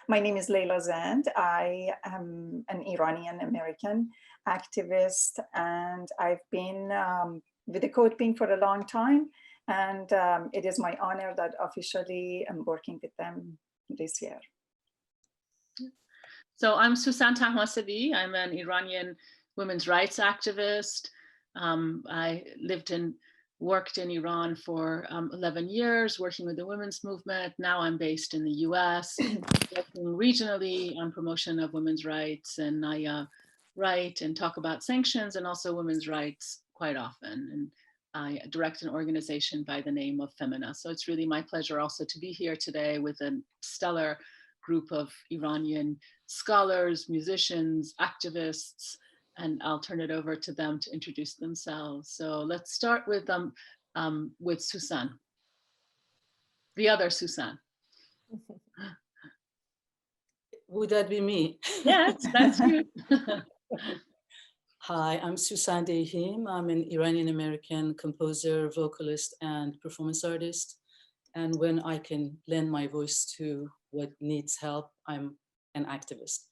My name is Leila Zand. I am an Iranian-American activist, and I've been with the CODEPINK for a long time. And it is my honor that officially I'm working with them this year. So I'm Sussan Tahmasebi. I'm an Iranian women's rights activist. I worked in Iran for 11 years, working with the women's movement. Now I'm based in the US, working regionally on promotion of women's rights. And I write and talk about sanctions and also women's rights quite often. And I direct an organization by the name of FEMENA. So it's really my pleasure also to be here today with a stellar group of Iranian scholars, musicians, activists, and I'll turn it over to them to introduce themselves. So let's start with Sussan, the other Sussan. Would that be me? Yes, that's you. Hi, I'm Sussan Deyhim. I'm an Iranian-American composer, vocalist, and performance artist. And when I can lend my voice to what needs help, I'm an activist.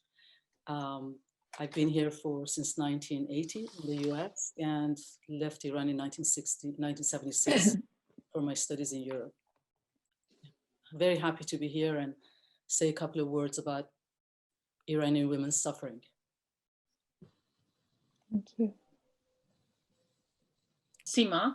I've been here since 1980 in the US and left Iran in 1976 for my studies in Europe. I'm very happy to be here and say a couple of words about Iranian women's suffering. Thank you. Sima.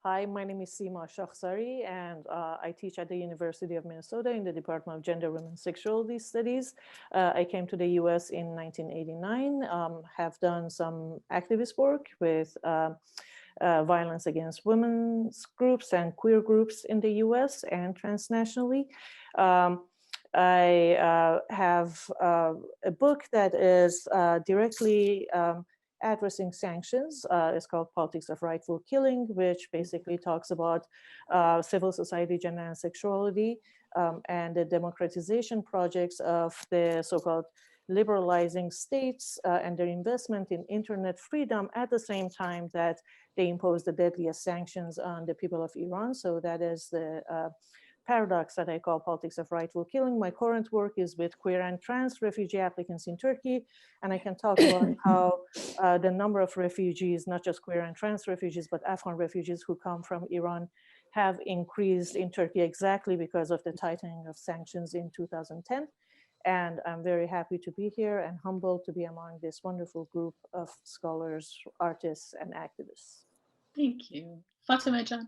Hi, my name is Sima Shakhsari, and I teach at the University of Minnesota in the Department of Gender, Women, and Sexuality Studies. I came to the US in 1989, have done some activist work with violence against women's groups and queer groups in the US and transnationally. I have a book that is directly addressing sanctions. It's called Politics of Rightful Killing, which basically talks about civil society, gender, and sexuality, and the democratization projects of the so-called liberalizing states and their investment in internet freedom at the same time that they impose the deadliest sanctions on the people of Iran. So that is the paradox that I call Politics of Rightful Killing. My current work is with queer and trans refugee applicants in Turkey, and I can talk about how the number of refugees, not just queer and trans refugees, but Afghan refugees who come from Iran have increased in Turkey exactly because of the tightening of sanctions in 2010. And I'm very happy to be here and humbled to be among this wonderful group of scholars, artists, and activists. Thank you. Fatemeh Jan.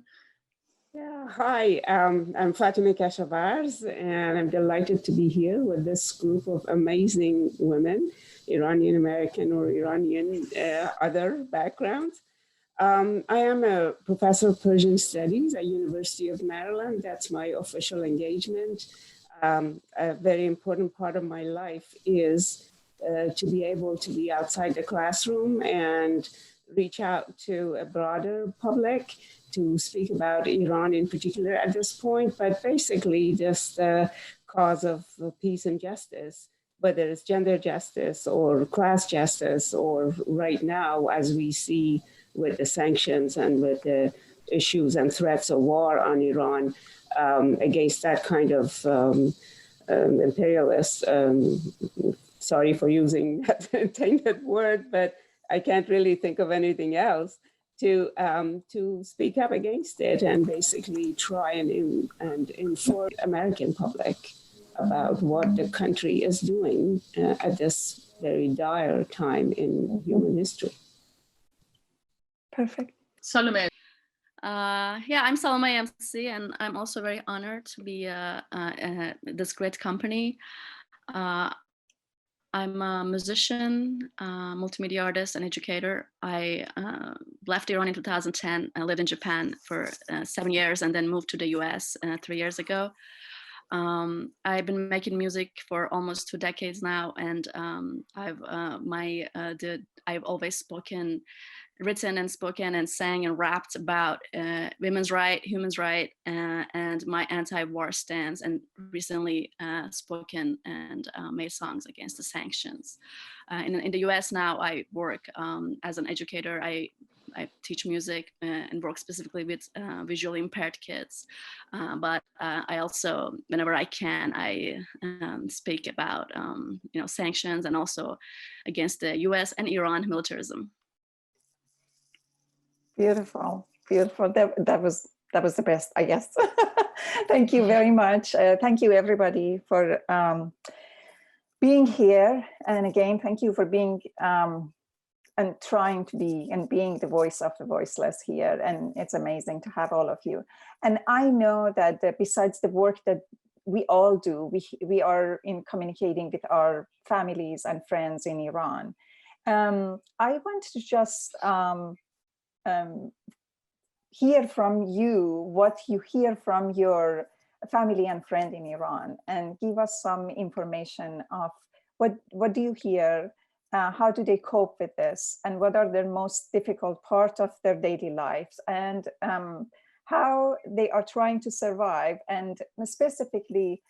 Yeah, hi, I'm Fatemeh Kershavaz, and I'm delighted to be here with this group of amazing women, Iranian-American or Iranian other backgrounds. I am a professor of Persian studies at University of Maryland. That's my official engagement. A very important part of my life is to be able to be outside the classroom and reach out to a broader public to speak about Iran in particular at this point, but basically just the cause of peace and justice, whether it's gender justice or class justice, or right now, as we see with the sanctions and with the issues and threats of war on Iran, against that kind of imperialist, sorry for using that tainted word, but I can't really think of anything else, to speak up against it and basically try and inform the American public about what the country is doing at this very dire time in human history. Perfect. Salome. Yeah, I'm Salome MC, and I'm also very honored to be this great company. I'm a musician, multimedia artist, and educator. I left Iran in 2010. I lived in Japan for 7 years and then moved to the US 3 years ago. I've been making music for almost 2 decades now, and I've always written and spoken and sang and rapped about women's rights, human rights, and my anti-war stance, and recently spoken and made songs against the sanctions. In the US now, I work as an educator. I I teach music and work specifically with visually impaired kids. But I also, whenever I can, I speak about sanctions and also against the US and Iran militarism. Beautiful, beautiful. That was the best, I guess. Thank you very much. Thank you everybody for being here. And again, thank you for being and trying to be and being the voice of the voiceless here. And it's amazing to have all of you. And I know that besides the work that we all do, we are in communicating with our families and friends in Iran. I want to just hear from you what you hear from your family and friend in Iran, and give us some information of what do you hear, how do they cope with this, and what are their most difficult part of their daily lives, and how they are trying to survive. And specifically,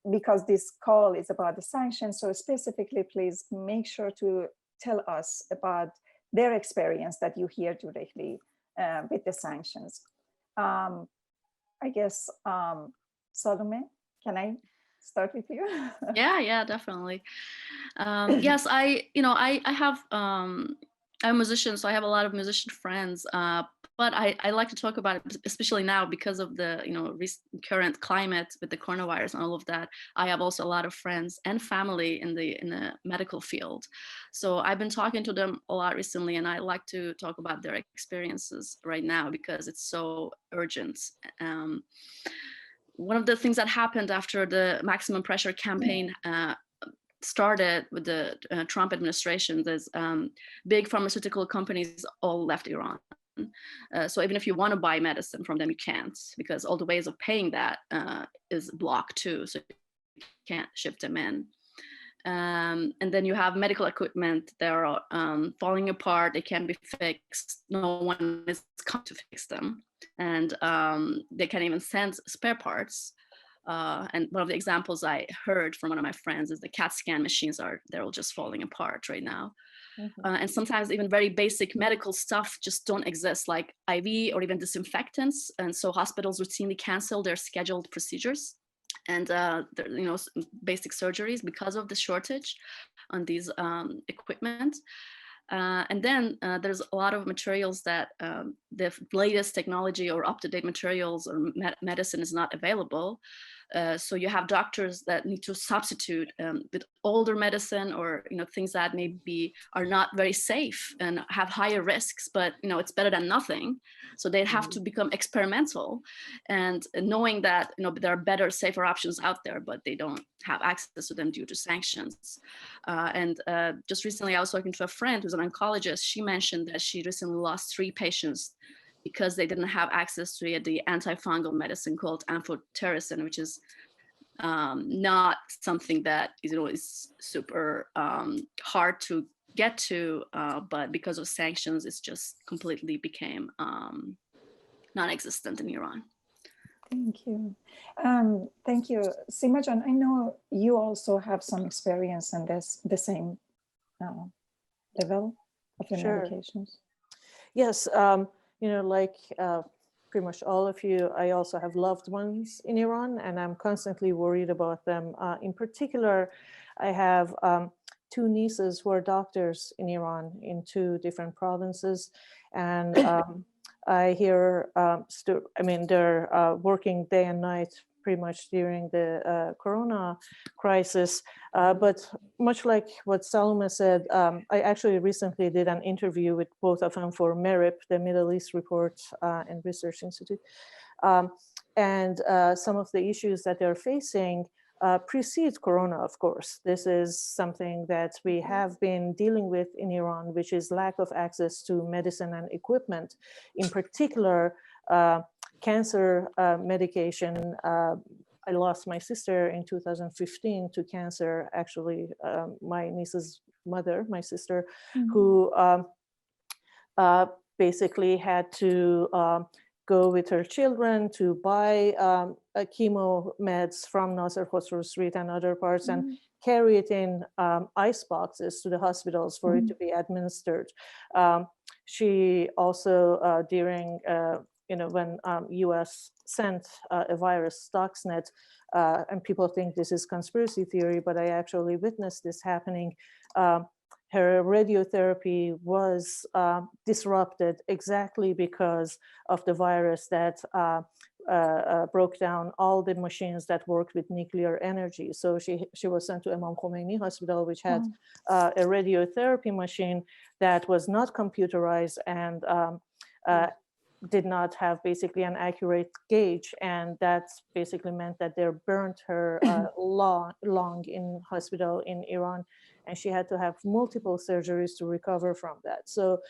because this call is about the sanctions, so specifically, please make sure to tell us about their experience that you hear directly with the sanctions. I guess, Salome, can I start with you? Yeah, definitely. Yes, I have, I'm a musician, so I have a lot of musician friends, but I like to talk about it, especially now because of the current climate with the coronavirus and all of that. I have also a lot of friends and family in the medical field, so I've been talking to them a lot recently, and I like to talk about their experiences right now because it's so urgent. One of the things that happened after the maximum pressure campaign started with the Trump administration, there's big pharmaceutical companies all left Iran. So even if you want to buy medicine from them, you can't, because all the ways of paying that is blocked too. So you can't ship them in. And then you have medical equipment that are falling apart. They can't be fixed. No one is coming to fix them. And they can't even send spare parts. And one of the examples I heard from one of my friends is the CAT scan machines they're all just falling apart right now. Mm-hmm. And sometimes even very basic medical stuff just don't exist, like IV or even disinfectants. And so hospitals routinely cancel their scheduled procedures and basic surgeries because of the shortage on these equipment. And then there's a lot of materials that the latest technology or up-to-date materials or medicine is not available. So you have doctors that need to substitute with older medicine or things that maybe are not very safe and have higher risks, but it's better than nothing. So they have to become experimental, and knowing that there are better, safer options out there, but they don't have access to them due to sanctions. And just recently, I was talking to a friend who's an oncologist. She mentioned that she recently lost 3 patients because they didn't have access to the antifungal medicine called amphotericin, which is not something that is super hard to get to, but because of sanctions, it's just completely became non-existent in Iran. Thank you. Thank you. Sima John, I know you also have some experience in the same level of the medications. Yes, like pretty much all of you, I also have loved ones in Iran, and I'm constantly worried about them. In particular, I have 2 nieces who are doctors in Iran in 2 different provinces, and I hear, they're working day and night pretty much during the Corona crisis. But much like what Salome said, I actually recently did an interview with both of them for MERIP, the Middle East Report and Research Institute. And some of the issues that they're facing precedes Corona, of course. This is something that we have been dealing with in Iran, which is lack of access to medicine and equipment, in particular, cancer medication. I lost my sister in 2015 to cancer, actually, my niece's mother, my sister, who basically had to go with her children to buy chemo meds from Nasser Khosrow Street and other parts and carry it in ice boxes to the hospitals for it to be administered. she also, during, when US sent a virus, Stuxnet, and people think this is conspiracy theory, but I actually witnessed this happening. Her radiotherapy was disrupted exactly because of the virus that broke down all the machines that worked with nuclear energy. So she was sent to Imam Khomeini Hospital, which had a radiotherapy machine that was not computerized and did not have basically an accurate gauge. And that basically meant that they burnt her lung in hospital in Iran. And she had to have multiple surgeries to recover from that. So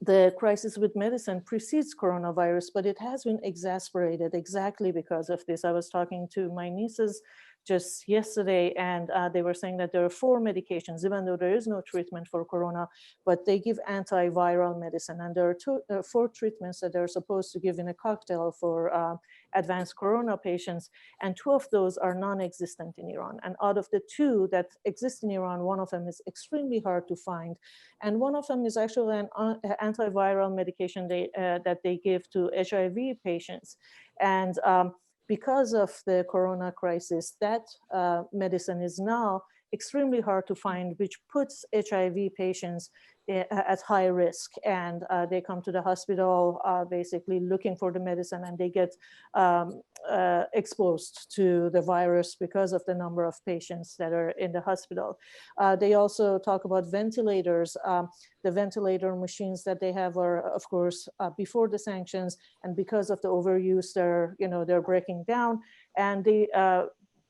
the crisis with medicine precedes coronavirus, but it has been exacerbated exactly because of this. I was talking to my nieces just yesterday, and they were saying that there are 4 medications, even though there is no treatment for corona, but they give antiviral medicine. And there are 4 treatments that they're supposed to give in a cocktail for advanced corona patients, and 2 of those are non-existent in Iran. And out of the 2 that exist in Iran, one of them is extremely hard to find. And one of them is actually an antiviral medication that they give to HIV patients. And because of the corona crisis, that medicine is now extremely hard to find, which puts HIV patients at high risk. And they come to the hospital basically looking for the medicine, and they get exposed to the virus because of the number of patients that are in the hospital. They also talk about ventilators. The ventilator machines that they have are, of course, before the sanctions, and because of the overuse, they're breaking down. And they,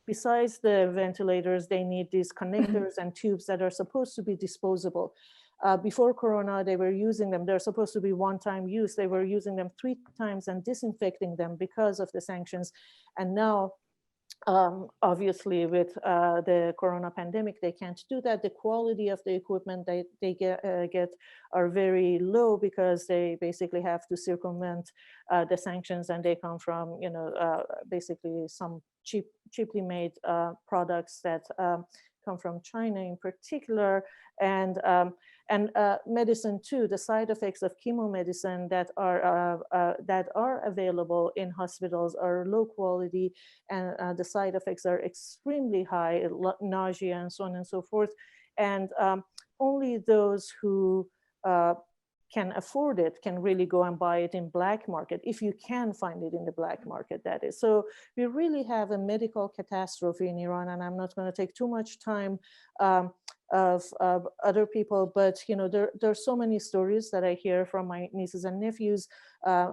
besides the ventilators, they need these connectors and tubes that are supposed to be disposable. Before Corona, they were using them. They're supposed to be one-time use. They were using them 3 times and disinfecting them because of the sanctions. And now, obviously, with the Corona pandemic, they can't do that. The quality of the equipment they get are very low because they basically have to circumvent the sanctions, and they come from, basically some cheaply made products that come from China in particular. And medicine too, the side effects of chemomedicine that are available in hospitals are low quality, and the side effects are extremely high, nausea and so on and so forth. And only those who can afford it can really go and buy it in black market, if you can find it in the black market, that is. So we really have a medical catastrophe in Iran, and I'm not going to take too much time of other people, but there are so many stories that I hear from my nieces and nephews.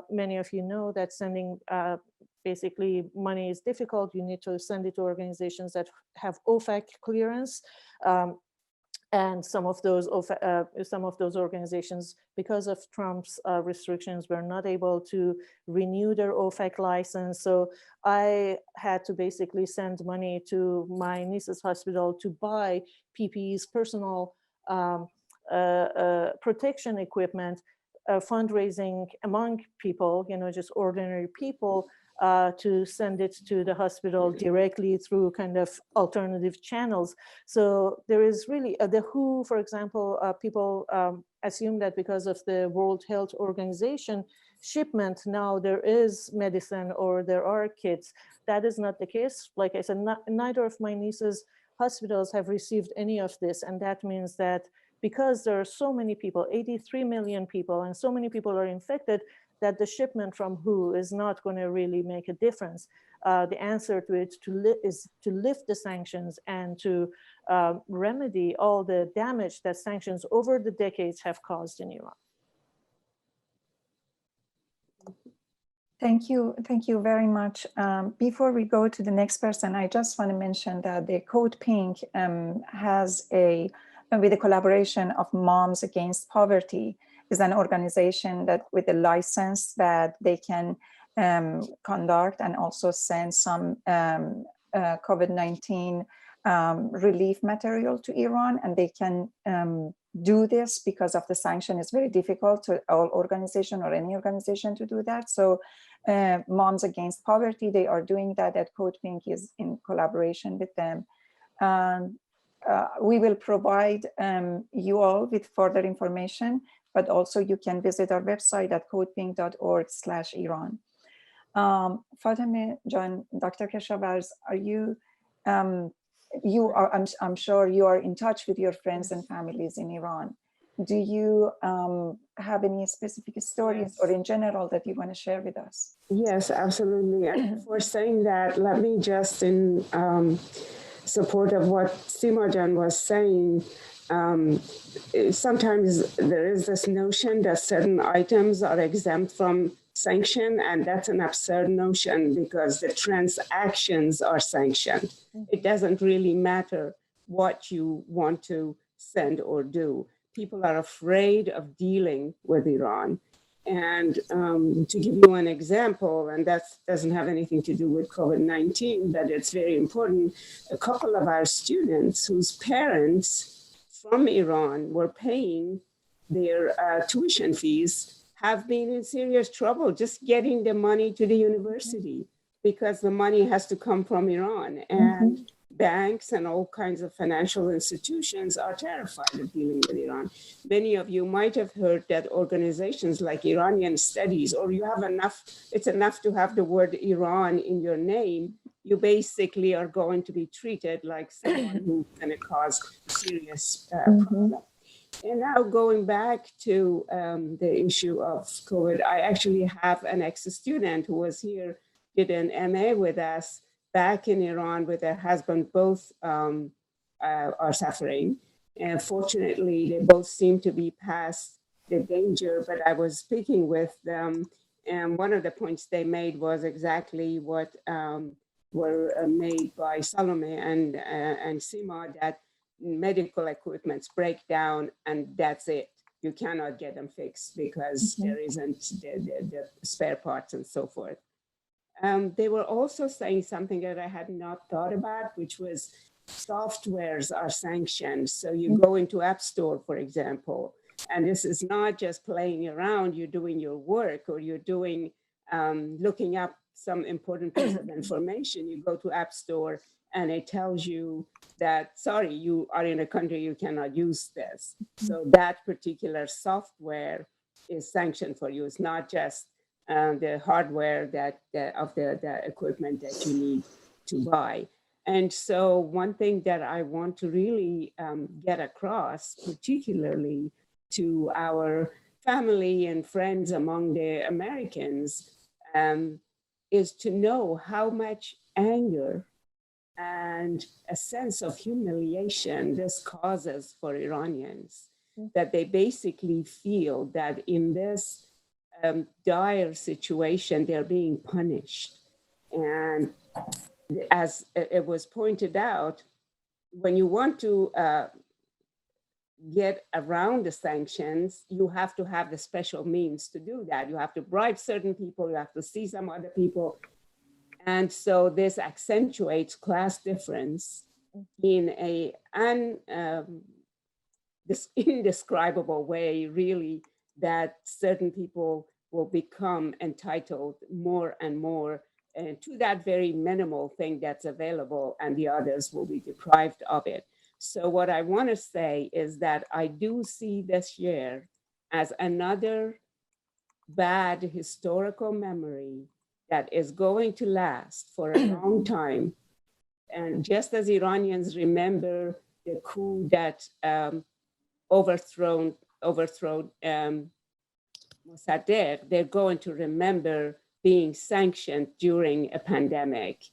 Many of you know that sending basically money is difficult. You need to send it to organizations that have OFAC clearance. And some of those organizations, because of Trump's restrictions, were not able to renew their OFAC license. So I had to basically send money to my niece's hospital to buy PPEs, personal protection equipment, fundraising among people, just ordinary people, to send it to the hospital directly through kind of alternative channels. So there is really the WHO, for example, people assume that because of the World Health Organization shipment, now there is medicine or there are kits. That is not the case. Like I said, neither of my nieces' hospitals have received any of this. And that means that because there are so many people, 83 million people, and so many people are infected, that the shipment from WHO is not going to really make a difference. The answer to it is to lift the sanctions and to remedy all the damage that sanctions over the decades have caused in Iran. Thank you very much. Before we go to the next person, I just want to mention that the CODEPINK has with the collaboration of Moms Against Poverty, is an organization that with a license that they can conduct and also send some COVID-19 relief material to Iran, and they can do this because of the sanction. It's very difficult to all organization or any organization to do that. So Moms Against Poverty, they are doing that. At CODEPINK is in collaboration with them. We will provide you all with further information but also you can visit our website at codepink.org/Iran. Fatemeh John, Dr. Kershavaz, are you, I'm sure you are in touch with your friends and families in Iran. Do you have any specific stories or in general that you want to share with us? Yes, absolutely. And for saying that, let me just in support of what Sima was saying, sometimes there is this notion that certain items are exempt from sanction, and that's an absurd notion because the transactions are sanctioned. It doesn't really matter what you want to send or do. People are afraid of dealing with Iran. And to give you an example, and that doesn't have anything to do with COVID-19, but it's very important, a couple of our students whose parents from Iran were paying their tuition fees have been in serious trouble just getting the money to the university because the money has to come from Iran. And banks and all kinds of financial institutions are terrified of dealing with Iran. Many of you might have heard that organizations like Iranian Studies, or you have enough, it's enough to have the word Iran in your name, you basically are going to be treated like someone who's going to cause serious problem. And now going back to the issue of COVID, I actually have an ex-student who was here, did an MA with us back in Iran with her husband. Both are suffering. And fortunately, they both seem to be past the danger, but I was speaking with them, and one of the points they made was exactly what were made by Salome and Sima, that medical equipments break down and that's it. You cannot get them fixed because there isn't the spare parts and so forth. They were also saying something that I had not thought about, which was softwares are sanctioned. So you go into App Store, for example, and this is not just playing around, you're doing your work or you're doing, looking up some important piece of information. You go to App Store and it tells you that, sorry, you are in a country, you cannot use this. So that particular software is sanctioned for you. It's not just the hardware that of the equipment that you need to buy. And so one thing that I want to really get across, particularly to our family and friends among the Americans, is to know how much anger and a sense of humiliation this causes for Iranians, that they basically feel that in this dire situation, they're being punished. And as it was pointed out, when you want to get around the sanctions, you have to have the special means to do that. You have to bribe certain people, you have to see some other people. And so this accentuates class difference in an indescribable way, really, that certain people will become entitled more and more to that very minimal thing that's available, and the others will be deprived of it. So what I want to say is that I do see this year as another bad historical memory that is going to last for a long time. And just as Iranians remember the coup that overthrown Mossadegh, they're going to remember being sanctioned during a pandemic.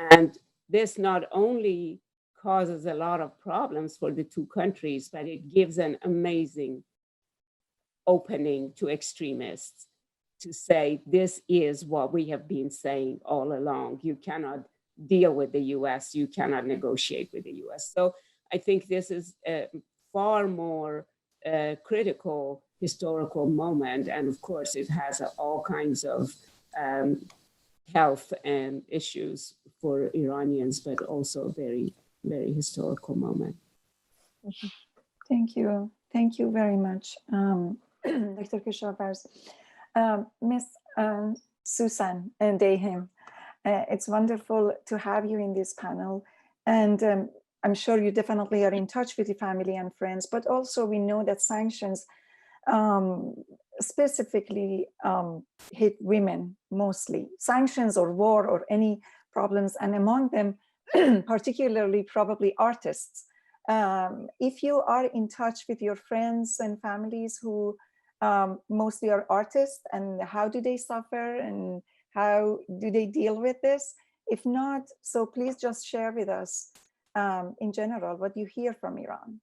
And this not only causes a lot of problems for the two countries, but it gives an amazing opening to extremists to say, this is what we have been saying all along. You cannot deal with the US, you cannot negotiate with the US. So I think this is a far more critical historical moment. And of course, it has all kinds of health and issues for Iranians, but also very, very historical moment. Thank you. Thank you very much, Dr. Kershavaz. Miss Sussan Deyhim, it's wonderful to have you in this panel. And I'm sure you definitely are in touch with your family and friends, but also we know that sanctions specifically hit women mostly. Sanctions or war or any problems, and among them, particularly probably artists. If you are in touch with your friends and families who mostly are artists, and how do they suffer and how do they deal with this? If not, so please just share with us in general what you hear from Iran.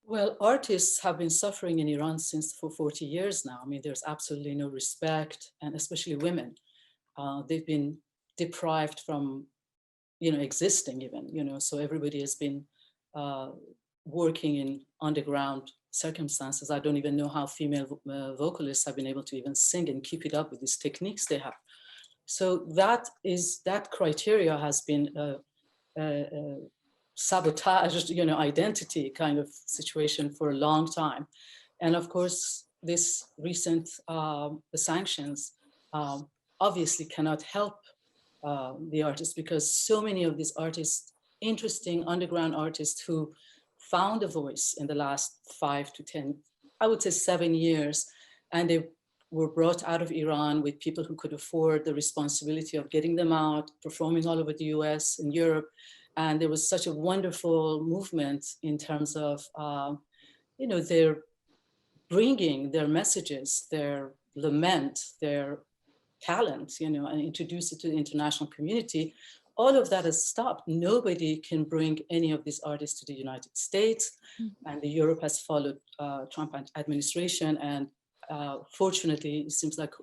Well, artists have been suffering in Iran for 40 years now. I mean, there's absolutely no respect, and especially women. They've been deprived from, existing even, so everybody has been working in underground circumstances. I don't even know how female vocalists have been able to even sing and keep it up with these techniques they have. So that criteria has been sabotaged, identity kind of situation for a long time. And of course, this recent the sanctions obviously cannot help the artists, because so many of these artists, interesting underground artists who found a voice in the last 5 to 10, I would say 7 years, and they were brought out of Iran with people who could afford the responsibility of getting them out, performing all over the US and Europe. And there was such a wonderful movement in terms of, they're bringing their messages, their lament, their talent, and introduce it to the international community. All of that has stopped. Nobody can bring any of these artists to the United States. And Europe has followed Trump administration. And fortunately, it seems like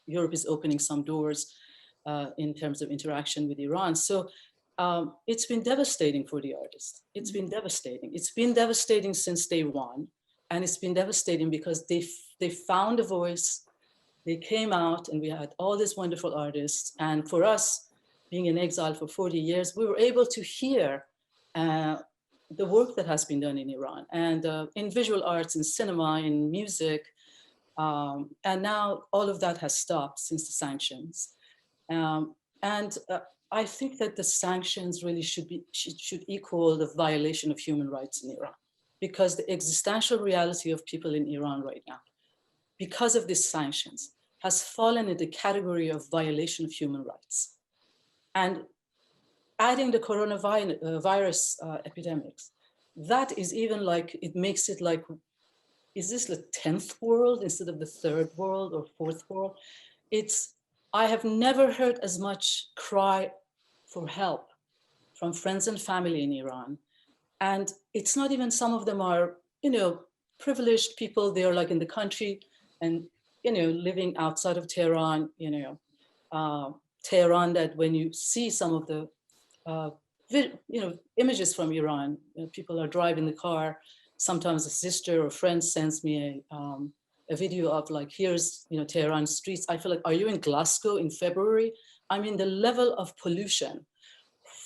Europe is opening some doors in terms of interaction with Iran. So it's been devastating for the artists. It's been devastating. It's been devastating since day one. And it's been devastating because they found a voice, they came out, and we had all these wonderful artists. And for us, being in exile for 40 years, we were able to hear the work that has been done in Iran, and in visual arts, in cinema, in music. And now all of that has stopped since the sanctions. I think that the sanctions really should equal the violation of human rights in Iran, because the existential reality of people in Iran right now, because of these sanctions, has fallen in the category of violation of human rights. And adding the coronavirus epidemics, that is even like, it makes it like, is this the 10th world instead of the 3rd world or 4th world? I have never heard as much cry for help from friends and family in Iran. And it's not even, some of them are, privileged people. They're like in the country and, living outside of Tehran, Tehran, that when you see some of the, images from Iran, people are driving the car. Sometimes a sister or friend sends me a video of like, here's, Tehran streets. I feel like, are you in Glasgow in February? I mean, the level of pollution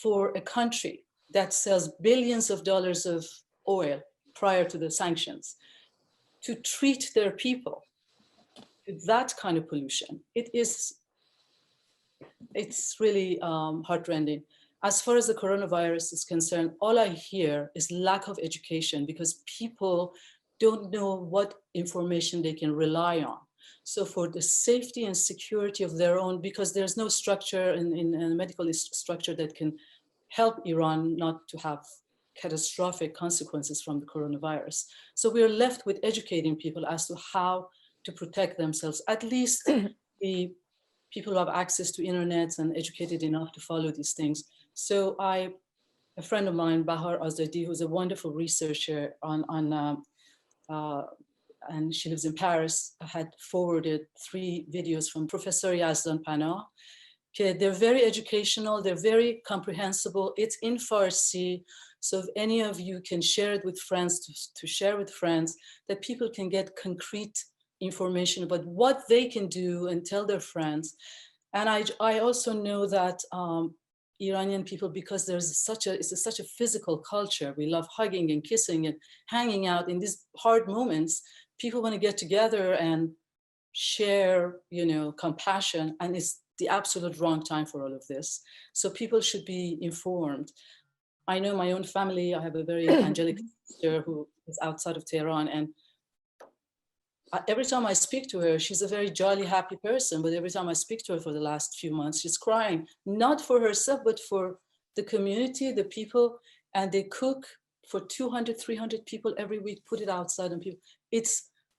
for a country that sells billions of dollars of oil prior to the sanctions, to treat their people with that kind of pollution, it's really heartrending. As far as the coronavirus is concerned, all I hear is lack of education, because people don't know what information they can rely on. So for the safety and security of their own, because there's no structure in a medical structure that can help Iran not to have catastrophic consequences from the coronavirus. So we're left with educating people as to how to protect themselves, at least the people who have access to internet and educated enough to follow these things. So a friend of mine, Bahar Azadi, who's a wonderful researcher and she lives in Paris, had forwarded 3 videos from Professor Yazdan Panah. Okay, they're very educational, they're very comprehensible. It's in Farsi, so if any of you can share it with friends, to share with friends, that people can get concrete information about what they can do and tell their friends. And I also know that Iranian people, because it's such a physical culture, we love hugging and kissing and hanging out. In these hard moments, people want to get together and share, compassion, and it's the absolute wrong time for all of this. So people should be informed. I know my own family, I have a very angelic sister who is outside of Tehran, and every time I speak to her, she's a very jolly, happy person. But every time I speak to her for the last few months, she's crying, not for herself, but for the community, the people. And they cook for 200, 300 people every week, put it outside on people.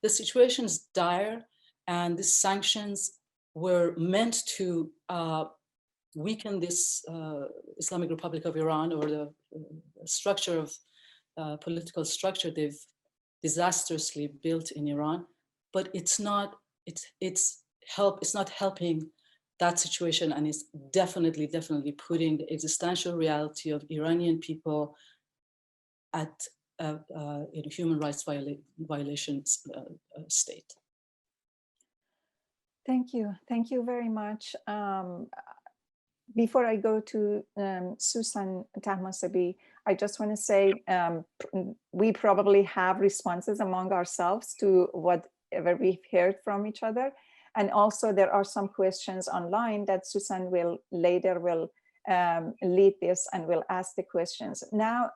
The situation is dire, and the sanctions were meant to weaken this Islamic Republic of Iran, or the structure of political structure they've disastrously built in Iran. But it's not helping that situation, and it's definitely putting the existential reality of Iranian people at in a human rights violations state. Thank you very much. Before I go to Sussan Tahmasebi, I just want to say we probably have responses among ourselves to whatever we've heard from each other. And also there are some questions online that Sussan will later lead this and will ask the questions. Now,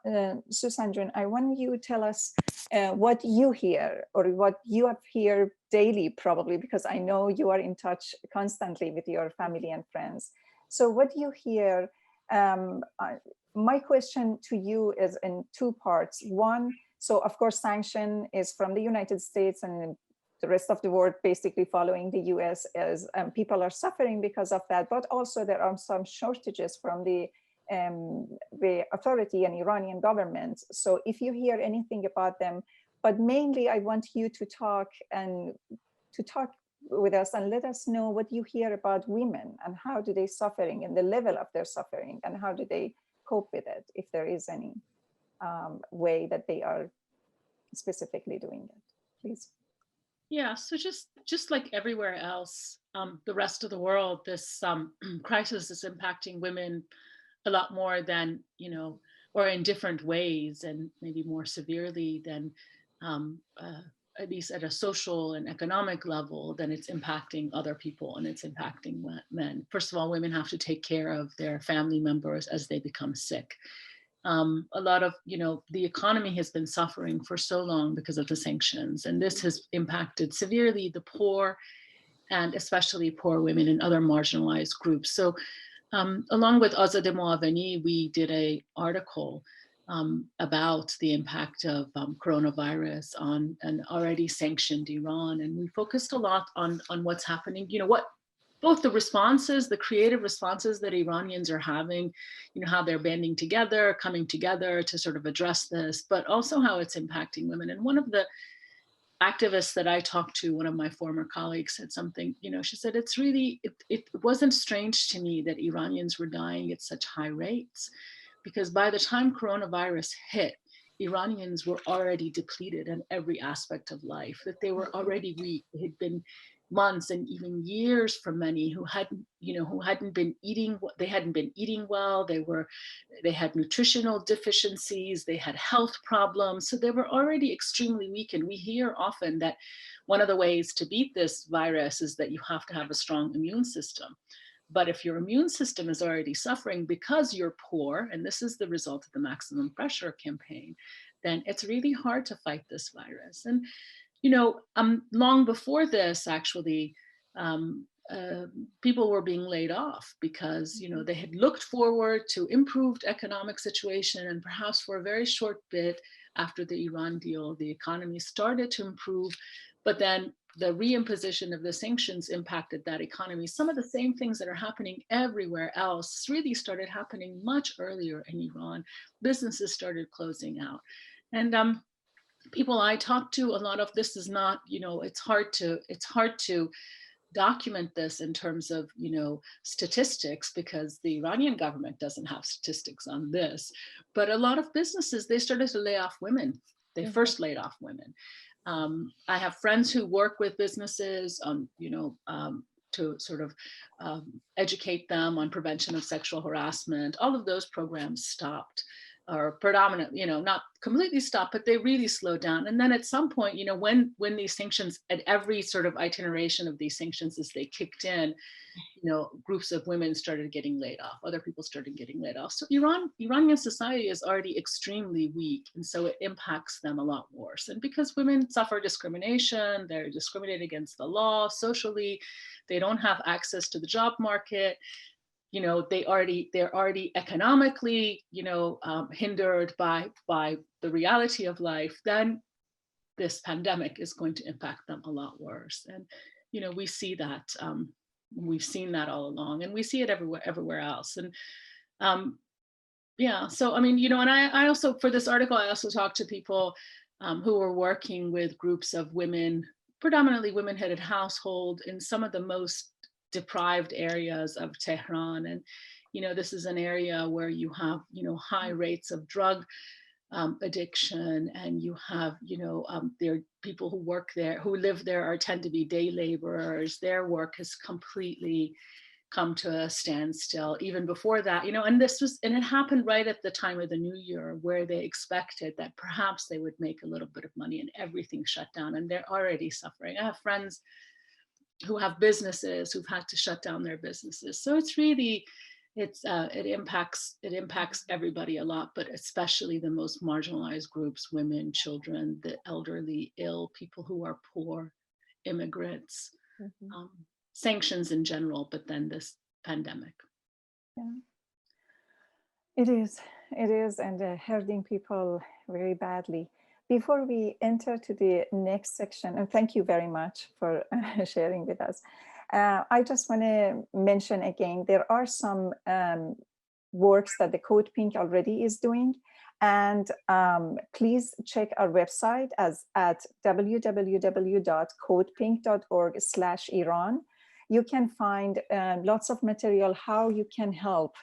Sussan Jun, I want you to tell us what you hear, or what you have heard daily, probably, because I know you are in touch constantly with your family and friends. So what you hear, my question to you is in two parts. One, so of course, sanction is from the United States, and the rest of the world basically following the US, as people are suffering because of that, but also there are some shortages from the authority and Iranian government. So if you hear anything about them, but mainly I want you to talk with us and let us know what you hear about women, and how do they suffering, and the level of their suffering, and how do they cope with it, if there is any way that they are specifically doing it, please. Yeah, so just like everywhere else, the rest of the world, this crisis is impacting women a lot more than, or in different ways, and maybe more severely than, at least at a social and economic level, than it's impacting other people, and it's impacting men. First of all, women have to take care of their family members as they become sick. A lot of, the economy has been suffering for so long because of the sanctions, and this has impacted severely the poor, and especially poor women and other marginalized groups. So along with Azadeh Moaveni, we did an article about the impact of coronavirus on an already sanctioned Iran. And we focused a lot on what's happening, both the responses, the creative responses that Iranians are having, how they're banding together, coming together to sort of address this, but also how it's impacting women. And one of the activists that I talked to, one of my former colleagues, said something, she said, it wasn't strange to me that Iranians were dying at such high rates, because by the time coronavirus hit, Iranians were already depleted in every aspect of life, that they were already weak. It had been months and even years for many who hadn't been eating well. They had nutritional deficiencies, they had health problems. So they were already extremely weak. And we hear often that one of the ways to beat this virus is that you have to have a strong immune system. But if your immune system is already suffering because you're poor, and this is the result of the maximum pressure campaign, then it's really hard to fight this virus. And long before this, actually, people were being laid off because, they had looked forward to improved economic situation, and perhaps for a very short bit after the Iran deal, the economy started to improve, but then the reimposition of the sanctions impacted that economy. Some of the same things that are happening everywhere else really started happening much earlier in Iran. Businesses started closing out. And people I talk to, a lot of this is not, it's hard to document this in terms of, statistics, because the Iranian government doesn't have statistics on this. But a lot of businesses, they started to lay off women. They first laid off women. I have friends who work with businesses on, to sort of educate them on prevention of sexual harassment. All of those programs stopped. or predominant, not completely stopped, but they really slowed down. And then at some point, when these sanctions, at every sort of iteration of these sanctions as they kicked in, groups of women started getting laid off, other people started getting laid off. So Iranian society is already extremely weak, and so it impacts them a lot worse. And because women suffer discrimination, they're discriminated against the law, socially, they don't have access to the job market, they're already economically, hindered by the reality of life, then this pandemic is going to impact them a lot worse. And, we see that, we've seen that all along, and we see it everywhere else. And yeah, so, I mean, and I also, for this article, I also talked to people who were working with groups of women, predominantly women-headed household in some of the most deprived areas of Tehran. And, this is an area where you have, high rates of drug addiction, and you have, there are people who work there, who live there, tend to be day laborers. Their work has completely come to a standstill. Even before that, and it happened right at the time of the new year, where they expected that perhaps they would make a little bit of money, and everything shut down, and they're already suffering. I have friends who have businesses who've had to shut down their businesses. So it's really, it impacts everybody a lot, but especially the most marginalized groups: women, children, the elderly, ill, people who are poor, immigrants, sanctions in general, but then this pandemic. Yeah, it is, and hurting people very badly. Before we enter to the next section, and thank you very much for sharing with us, I just want to mention again, there are some works that the CODEPINK already is doing, and please check our website at www.codepink.org/Iran. You can find lots of material how you can help.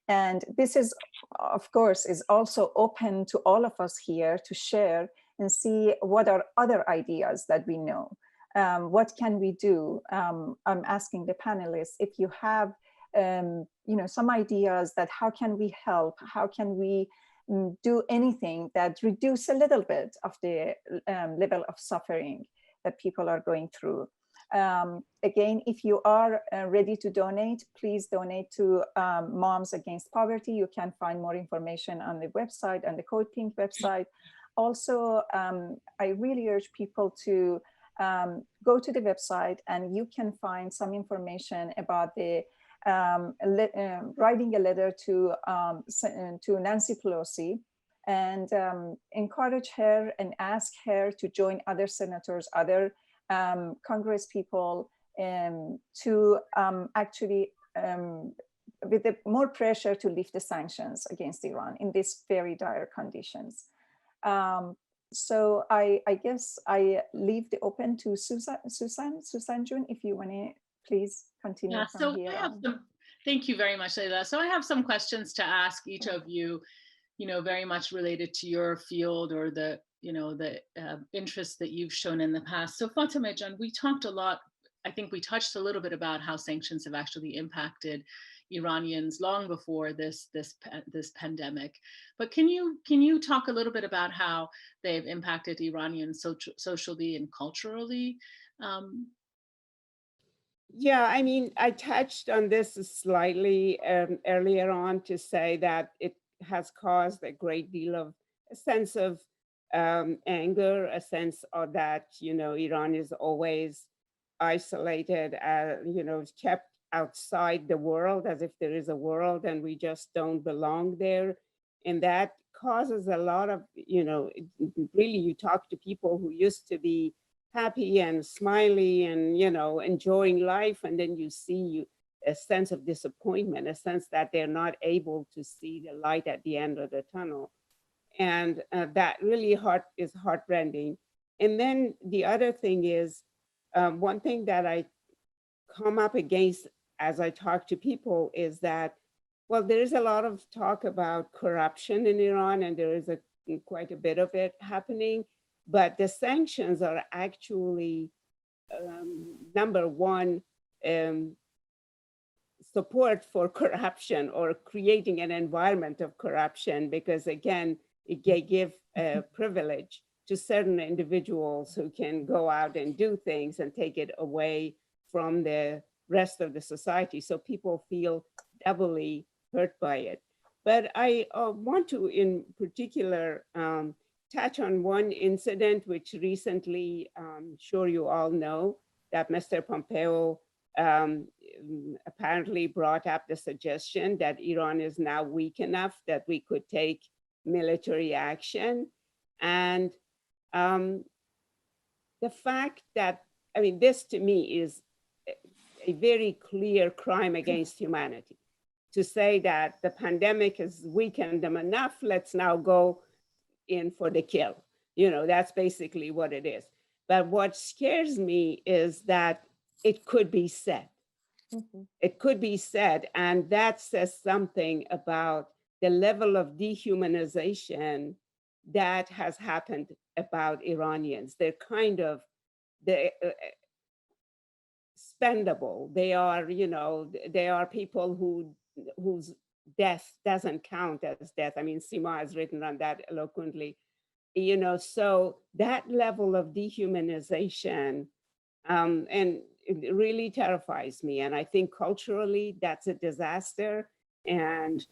And this is, of course, is also open to all of us here to share and see what are other ideas that we know. What can we do? I'm asking the panelists if you have, some ideas that how can we help? How can we do anything that reduce a little bit of the level of suffering that people are going through? Again, if you are ready to donate, please donate to Moms Against Poverty. You can find more information on the website, on the CODEPINK website. Also, I really urge people to go to the website, and you can find some information about the writing a letter to Nancy Pelosi, and encourage her and ask her to join other senators, other Congress people, to actually with more pressure to lift the sanctions against Iran in these very dire conditions. So I guess I leave the open to Sussan June, if you want to please continue from here. Thank you very much, Leila. So I have some questions to ask each of you, very much related to your field or the interest that you've shown in the past. So Fatemeh Jan, we talked a lot, I think we touched a little bit about how sanctions have actually impacted Iranians long before this pandemic. But can you talk a little bit about how they've impacted Iranians socially and culturally? Yeah, I mean, I touched on this slightly earlier on to say that it has caused a great deal of a sense of anger, a sense of that, Iran is always isolated, kept outside the world, as if there is a world and we just don't belong there. And that causes a lot of, really, you talk to people who used to be happy and smiley and, enjoying life, and then you see a sense of disappointment, a sense that they're not able to see the light at the end of the tunnel. And that really is heartrending. And then the other thing is, one thing that I come up against as I talk to people is that, well, there is a lot of talk about corruption in Iran, and there is quite a bit of it happening, but the sanctions are actually, number one, support for corruption or creating an environment of corruption, because again, it give a privilege to certain individuals who can go out and do things and take it away from the rest of the society. So people feel doubly hurt by it. But I want to, in particular, touch on one incident which recently, sure you all know, that Mr. Pompeo apparently brought up the suggestion that Iran is now weak enough that we could take military action. And the fact that, I mean, this to me is a very clear crime against humanity. To say that the pandemic has weakened them enough, let's now go in for the kill. You know, that's basically what it is. But what scares me is that it could be said. Mm-hmm. It could be said, and that says something about the level of dehumanization that has happened about Iranians. They're kind of expendable. They are, you know, they are people whose death doesn't count as death. I mean, Sima has written on that eloquently. You know, so that level of dehumanization, and it really terrifies me. And I think culturally, that's a disaster. And,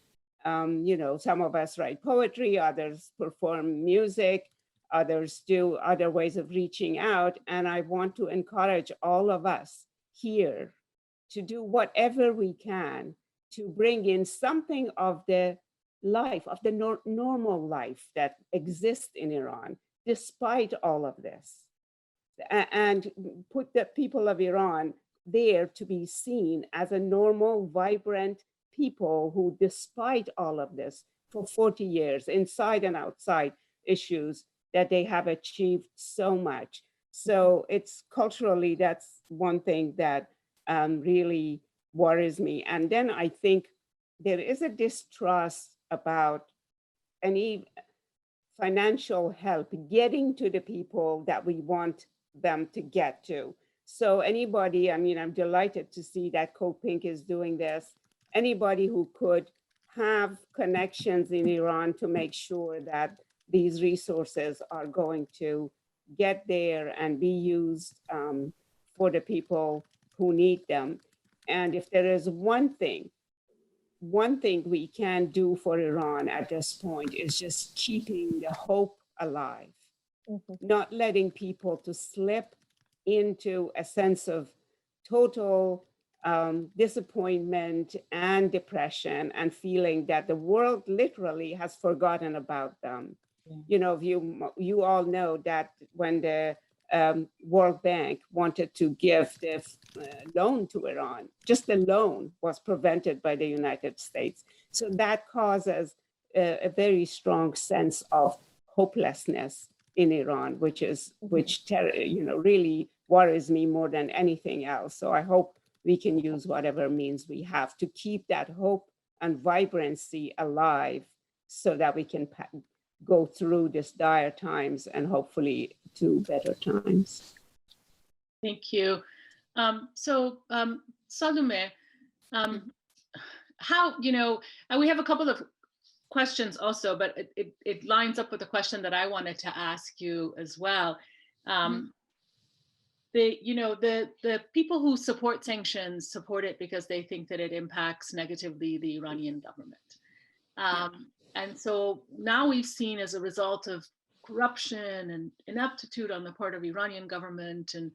you know, some of us write poetry, others perform music, others do other ways of reaching out. And I want to encourage all of us here to do whatever we can to bring in something of the life, of the normal life that exists in Iran, despite all of this, and put the people of Iran there to be seen as a normal, vibrant people who, despite all of this, for 40 years, inside and outside issues, that they have achieved so much. So it's culturally, that's one thing that really worries me. And then I think there is a distrust about any financial help getting to the people that we want them to get to. So anybody, I mean, I'm delighted to see that CODEPINK is doing this. Anybody who could have connections in Iran to make sure that these resources are going to get there and be used for the people who need them. And if there is one thing we can do for Iran at this point is just keeping the hope alive, not letting people to slip into a sense of total disappointment and depression and feeling that the world literally has forgotten about them. Yeah. You know, you all know that when the World Bank wanted to give the loan to Iran, just the loan was prevented by the United States. So that causes a very strong sense of hopelessness in Iran, which you know, really worries me more than anything else. So I hope we can use whatever means we have to keep that hope and vibrancy alive so that we can go through this dire times and hopefully to better times. Thank you. Salome, how, you know, and we have a couple of questions also, but it lines up with the question that I wanted to ask you as well. The people who support sanctions support it because they think that it impacts negatively the Iranian government. And so now we've seen, as a result of corruption and ineptitude on the part of Iranian government and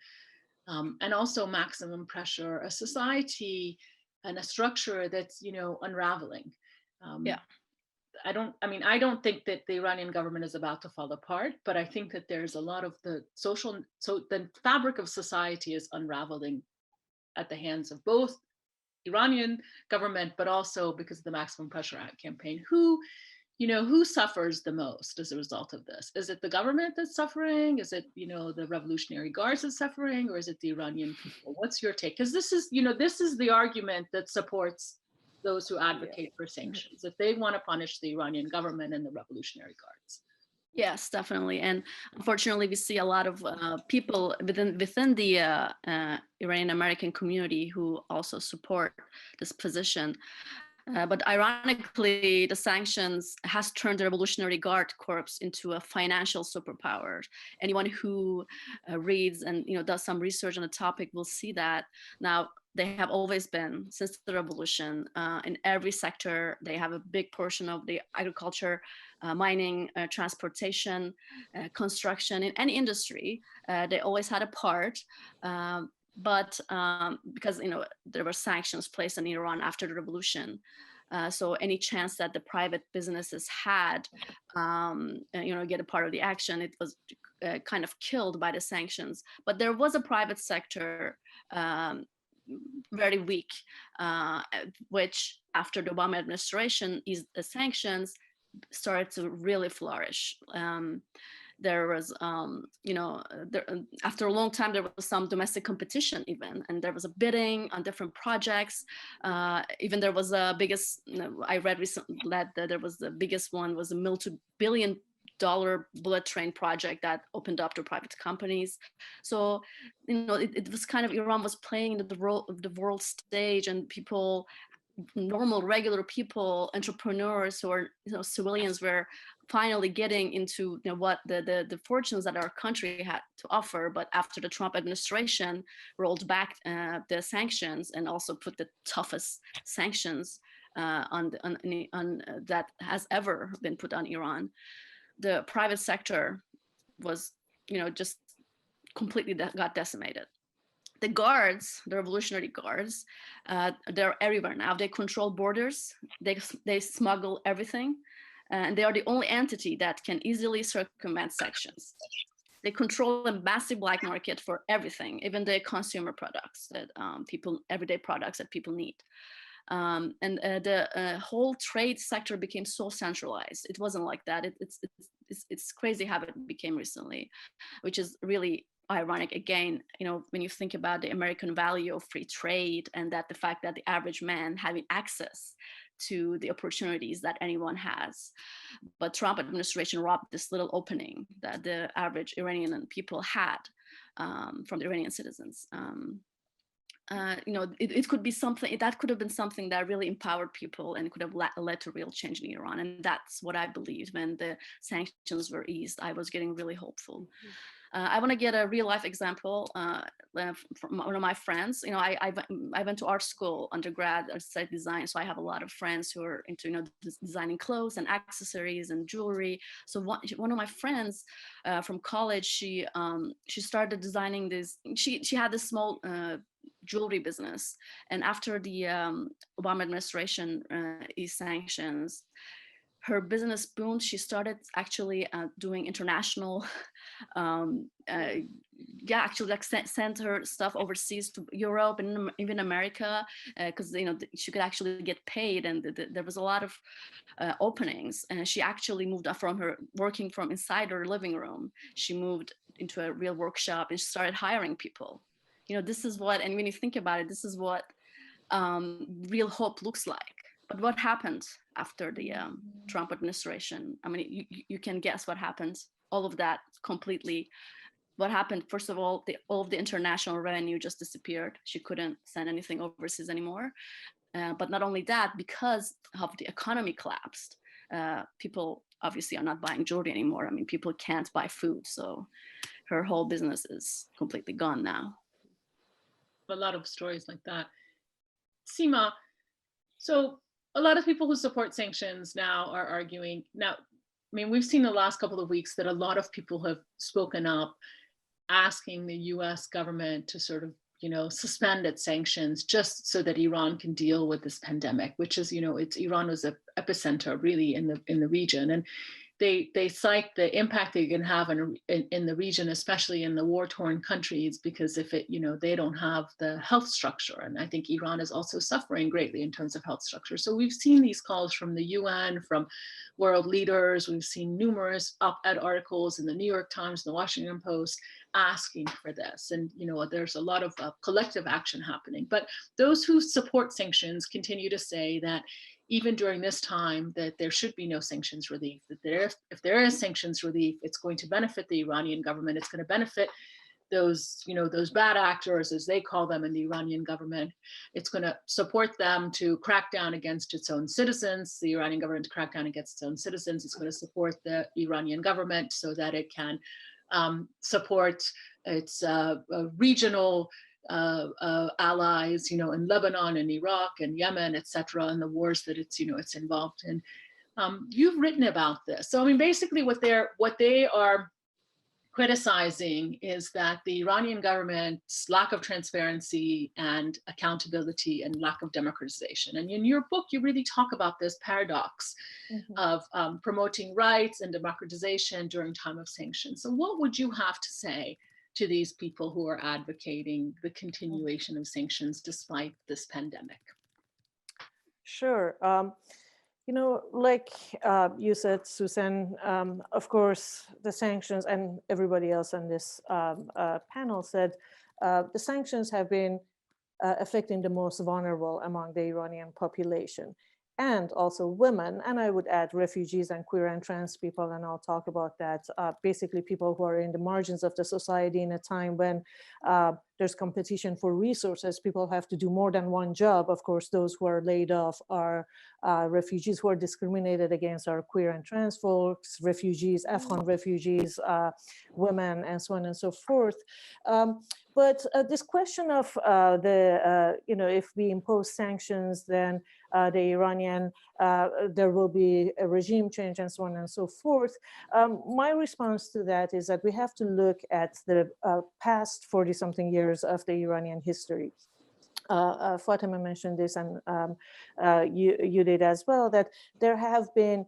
also maximum pressure, a society and a structure that's, you know, unraveling. I don't think that the Iranian government is about to fall apart, but I think that there's a lot of the fabric of society is unraveling at the hands of both Iranian government, but also because of the maximum pressure campaign. Who suffers the most as a result of this? Is it the government that's suffering? Is it, you know, the Revolutionary Guards that's suffering, or is it the Iranian people? What's your take? Because this is the argument that supports those who advocate for sanctions, if they want to punish the Iranian government and the Revolutionary Guards. Yes, definitely. And unfortunately, we see a lot of people within the Iranian-American community who also support this position. But ironically, the sanctions has turned the Revolutionary Guard Corps into a financial superpower. Anyone who reads and does some research on the topic will see that now they have always been, since the revolution, in every sector. They have a big portion of the agriculture, mining, transportation, construction, in any industry. They always had a part. But because there were sanctions placed on Iran after the revolution, so any chance that the private businesses had, get a part of the action, it was kind of killed by the sanctions. But there was a private sector, very weak, which after the Obama administration eased the sanctions, started to really flourish. There was, after a long time, there was some domestic competition even, and there was a bidding on different projects. Even there was a biggest, I read recently that there was the biggest one was a multi-billion-dollar bullet train project that opened up to private companies. So, it was kind of, Iran was playing the world stage, and people, normal, regular people, entrepreneurs or civilians were finally getting into what the fortunes that our country had to offer. But after the Trump administration rolled back the sanctions and also put the toughest sanctions on that has ever been put on Iran, the private sector was just completely got decimated. The guards, the Revolutionary Guards, they're everywhere now. They control borders. They smuggle everything. And they are the only entity that can easily circumvent sanctions. They control a massive black market for everything, even the consumer products that everyday products that people need. And the whole trade sector became so centralized. It wasn't like that. It's crazy how it became recently, which is really ironic. Again, when you think about the American value of free trade, and that the fact that the average man having access to the opportunities that anyone has. But Trump administration robbed this little opening that the average Iranian people had from the Iranian citizens. It could be something that could have been something that really empowered people and could have led to real change in Iran. And that's what I believed when the sanctions were eased. I was getting really hopeful. I want to get a real life example from one of my friends. I went to art school, undergrad, aesthetic design. So I have a lot of friends who are into designing clothes and accessories and jewelry. So one of my friends from college, she started designing this. She had this small jewelry business, and after the Obama administration eased sanctions, her business boomed. She started actually doing international, actually sent her stuff overseas to Europe and even America, because she could actually get paid, and there was a lot of openings. And she actually moved up from her working from inside her living room. She moved into a real workshop and she started hiring people. This is what, and when you think about it, this is what real hope looks like. But what happened after the Trump administration? I mean, you can guess what happened. All of that completely. What happened? First of all, all of the international revenue just disappeared. She couldn't send anything overseas anymore. But not only that, because of the economy collapsed, people obviously are not buying jewelry anymore. I mean, people can't buy food. So her whole business is completely gone now. A lot of stories like that. Sima, so a lot of people who support sanctions now are arguing. Now, I mean, we've seen the last couple of weeks that a lot of people have spoken up asking the US government to sort of, suspend its sanctions just so that Iran can deal with this pandemic, which is, Iran was an epicenter really in the region. And they cite the impact they can have in the region, especially in the war-torn countries, because if they don't have the health structure, and I think Iran is also suffering greatly in terms of health structure. So we've seen these calls from the UN, from world leaders. We've seen numerous op-ed articles in the New York Times, the Washington Post, asking for this. And there's a lot of collective action happening. But those who support sanctions continue to say that even during this time, that there should be no sanctions relief, that if there is sanctions relief, it's going to benefit the Iranian government, it's going to benefit those, those bad actors, as they call them in the Iranian government. It's going to support them to crack down against its own citizens, the Iranian government to crack down against its own citizens. It's going to support the Iranian government so that it can support its regional allies, in Lebanon and Iraq and Yemen, etc., and the wars that it's involved in. You've written about this. So I mean, basically, what they are criticizing is that the Iranian government's lack of transparency and accountability and lack of democratization. And in your book, you really talk about this paradox of promoting rights and democratization during time of sanctions. So what would you have to say to these people who are advocating the continuation of sanctions despite this pandemic? Sure. Like you said, Sussan, of course, the sanctions, and everybody else on this panel said, the sanctions have been affecting the most vulnerable among the Iranian population, and also women, and I would add refugees and queer and trans people, and I'll talk about that. Basically, people who are in the margins of the society in a time when there's competition for resources. People have to do more than one job. Of course, those who are laid off are refugees who are discriminated against, are queer and trans folks, refugees, Afghan refugees, women, and so on and so forth. But this question of if we impose sanctions, then the Iranian, there will be a regime change and so on and so forth. My response to that is that we have to look at the past 40-something years of the Iranian history. Fatemeh mentioned this, and you did as well, that there have been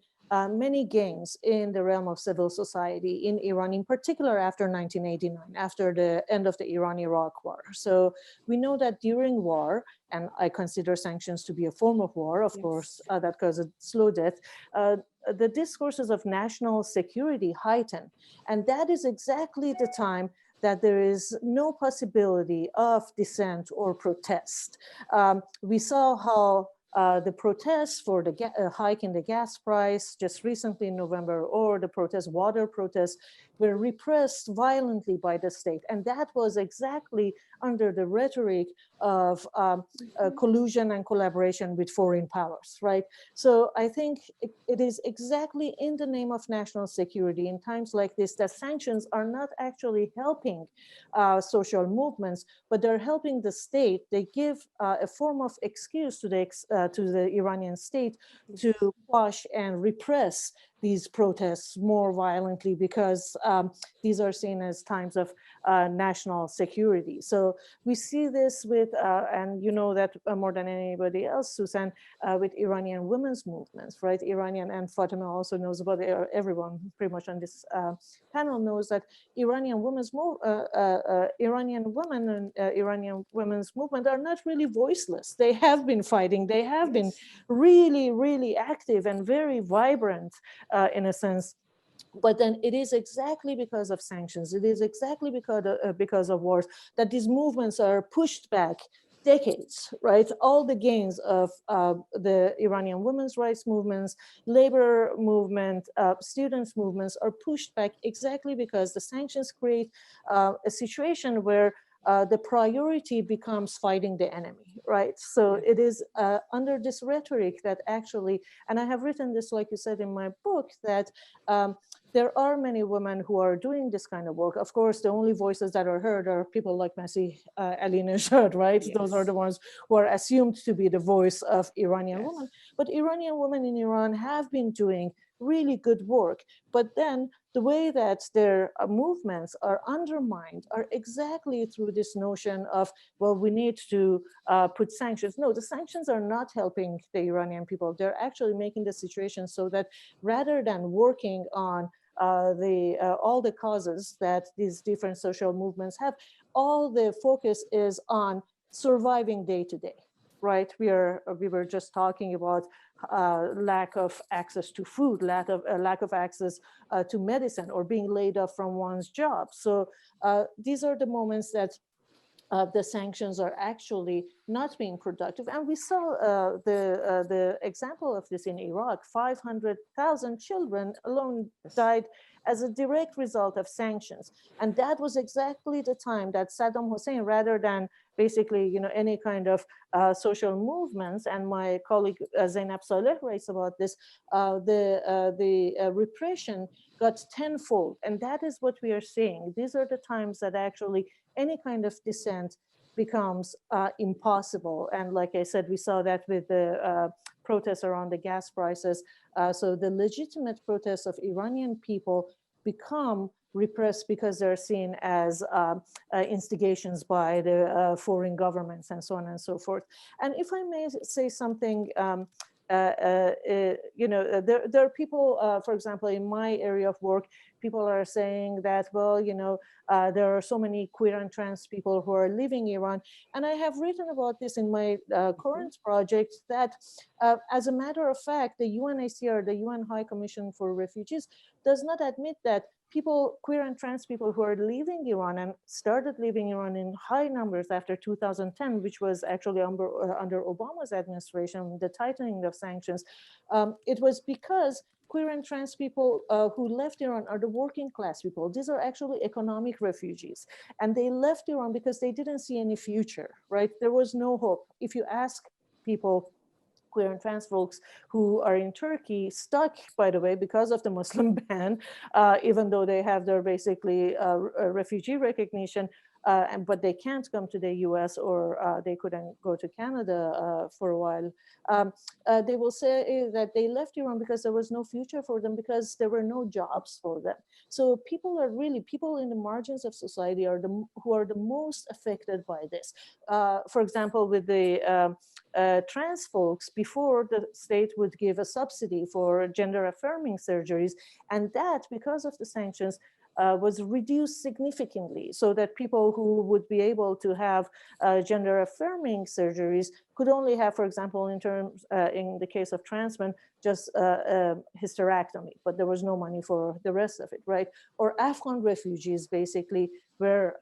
many gains in the realm of civil society in Iran, in particular after 1989, after the end of the Iran-Iraq war. So we know that during war, and I consider sanctions to be a form of war, of course, that caused slow death, the discourses of national security heighten. And that is exactly the time that there is no possibility of dissent or protest. We saw how the protests for the hike in the gas price just recently in November, or the water protests, were repressed violently by the state. And that was exactly under the rhetoric of collusion and collaboration with foreign powers, right? So I think it is exactly in the name of national security in times like this that sanctions are not actually helping social movements, but they're helping the state. They give a form of excuse to the Iranian state to quash and repress these protests more violently, because these are seen as times of national security. So we see this with, and you know that more than anybody else, Sussan, with Iranian women's movements, right? Iranian, and Fatemeh also knows about it, everyone pretty much on this panel knows that Iranian women and Iranian women's movement are not really voiceless. They have been fighting. They have been really, really active and very vibrant in a sense. But then it is exactly because of sanctions, it is exactly because of wars that these movements are pushed back decades, right? All the gains of the Iranian women's rights movements, labor movement, students' movements are pushed back exactly because the sanctions create a situation where the priority becomes fighting the enemy, right? So it is under this rhetoric that actually, and I have written this, like you said in my book, that there are many women who are doing this kind of work. Of course, the only voices that are heard are people like Masih Ali-Neshad, right? Yes. Those are the ones who are assumed to be the voice of Iranian women. But Iranian women in Iran have been doing really good work. But then the way that their movements are undermined are exactly through this notion of, well, we need to put sanctions. No, the sanctions are not helping the Iranian people. They're actually making the situation so that rather than working on all the causes that these different social movements have, all the focus is on surviving day to day, right? We were just talking about lack of access to food, lack of access to medicine, or being laid off from one's job. So these are the moments that the sanctions are actually not being productive. And we saw the example of this in Iraq. 500,000 children alone died as a direct result of sanctions. And that was exactly the time that Saddam Hussein, rather than basically, you know, any kind of social movements, and my colleague Zainab Saleh writes about this, the repression got tenfold. And that is what we are seeing. These are the times that actually any kind of dissent becomes impossible. And like I said, we saw that with the protests around the gas prices. So the legitimate protests of Iranian people become repressed because they're seen as instigations by the foreign governments and so on and so forth. And if I may say something, you know, there are people, for example, in my area of work, people are saying that, well, you know, there are so many queer and trans people who are leaving Iran. And I have written about this in my current project, that as a matter of fact, the UNHCR, the UN High Commission for Refugees, does not admit that people, queer and trans people who are leaving Iran and started leaving Iran in high numbers after 2010, which was actually under Obama's administration, the tightening of sanctions, it was because queer and trans people who left Iran are the working class people. These are actually economic refugees. And they left Iran because they didn't see any future, right? There was no hope. If you ask people, queer and trans folks who are in Turkey, stuck, by the way, because of the Muslim ban, even though they have their basically refugee recognition, but they can't come to the US, or they couldn't go to Canada for a while. They will say that they left Iran because there was no future for them, because there were no jobs for them. So people are really, people in the margins of society are who are the most affected by this. For example, with the trans folks, before the state would give a subsidy for gender affirming surgeries, and that, because of the sanctions, was reduced significantly, so that people who would be able to have gender affirming surgeries could only have, for example, in the case of trans men, just hysterectomy, but there was no money for the rest of it, right? Or Afghan refugees, basically, where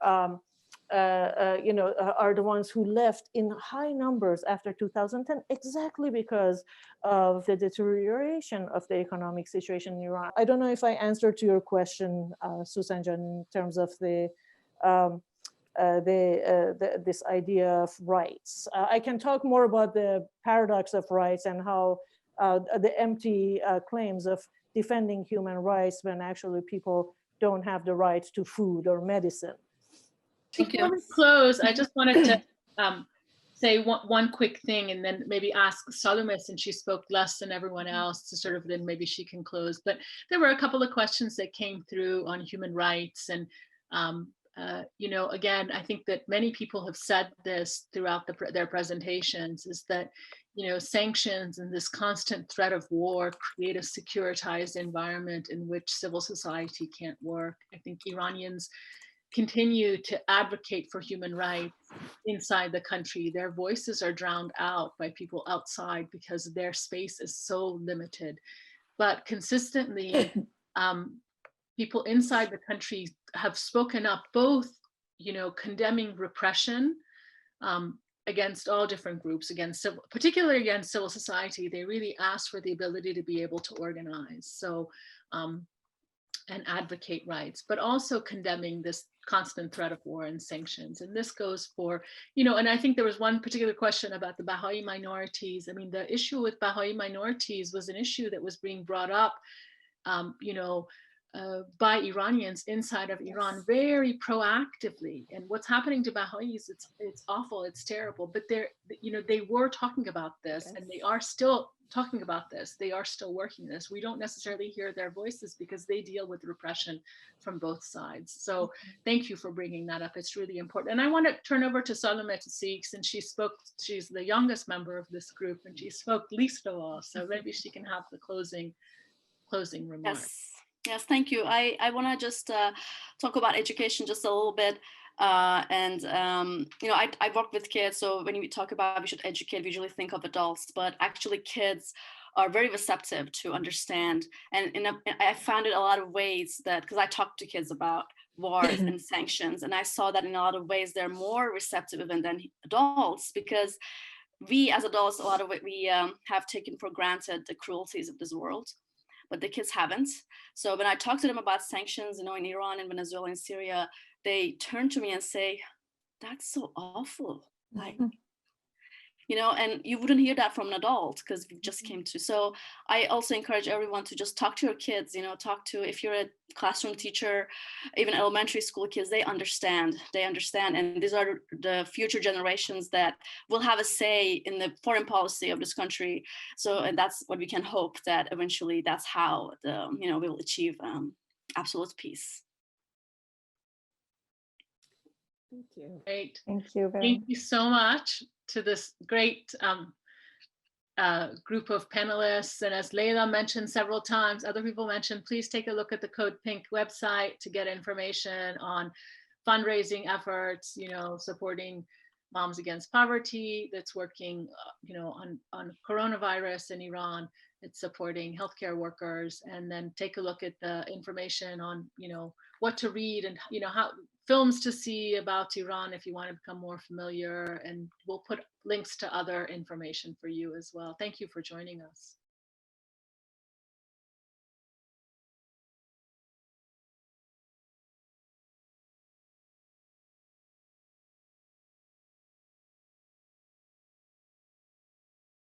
you know, are the ones who left in high numbers after 2010, exactly because of the deterioration of the economic situation in Iran. I don't know if I answered to your question, Sussan, in terms of this idea of rights. I can talk more about the paradox of rights and how the empty claims of defending human rights when actually people don't have the right to food or medicine. Before we close, I just wanted to say one quick thing, and then maybe ask Salome, since she spoke less than everyone else, to sort of, then maybe she can close. But there were a couple of questions that came through on human rights. And, you know, again, I think that many people have said this throughout their presentations, is that, you know, sanctions and this constant threat of war create a securitized environment in which civil society can't work. I think Iranians continue to advocate for human rights inside the country. Their voices are drowned out by people outside because their space is so limited. But consistently, people inside the country have spoken up, both, you know, condemning repression against all different groups, particularly against civil society. They really ask for the ability to be able to organize. So, and advocate rights, but also condemning this constant threat of war and sanctions. And this goes for, you know, and I think there was one particular question about the Baha'i minorities. I mean, the issue with Baha'i minorities was an issue that was being brought up, you know, by Iranians inside of Iran very proactively. And what's happening to Baha'is, it's awful, it's terrible, but you know, they were talking about this, and they are still talking about this. They are still working this. We don't necessarily hear their voices because they deal with repression from both sides. So thank you for bringing that up. It's really important. And I want to turn over to Salome to see, since she's the youngest member of this group, and she spoke least of all. So maybe she can have the closing remarks. Yes, thank you. I want to just talk about education just a little bit. You know, I work with kids, so when we talk about we should educate, we usually think of adults, but actually kids are very receptive to understand. And I found it a lot of ways that, because I talk to kids about wars and sanctions. And I saw that in a lot of ways they're more receptive even than adults, because we as adults, a lot of it, we have taken for granted the cruelties of this world, but the kids haven't. So when I talk to them about sanctions, in Iran and Venezuela and Syria, they turn to me and say, that's so awful. Like, and you wouldn't hear that from an adult because we just came to. So I also encourage everyone to just talk to your kids, talk to, if you're a classroom teacher, even elementary school kids, they understand. And these are the future generations that will have a say in the foreign policy of this country. So, and that's what we can hope, that eventually that's how we'll achieve absolute peace. Thank you. Great. Thank you very Thank much. you so much to this great group of panelists. And as Leila mentioned several times, other people mentioned, please take a look at the CODEPINK website to get information on fundraising efforts, supporting Moms Against Poverty that's working, on coronavirus in Iran. It's supporting healthcare workers. And then take a look at the information on, what to read and, how films to see about Iran if you want to become more familiar. And we'll put links to other information for you as well. Thank you for joining us.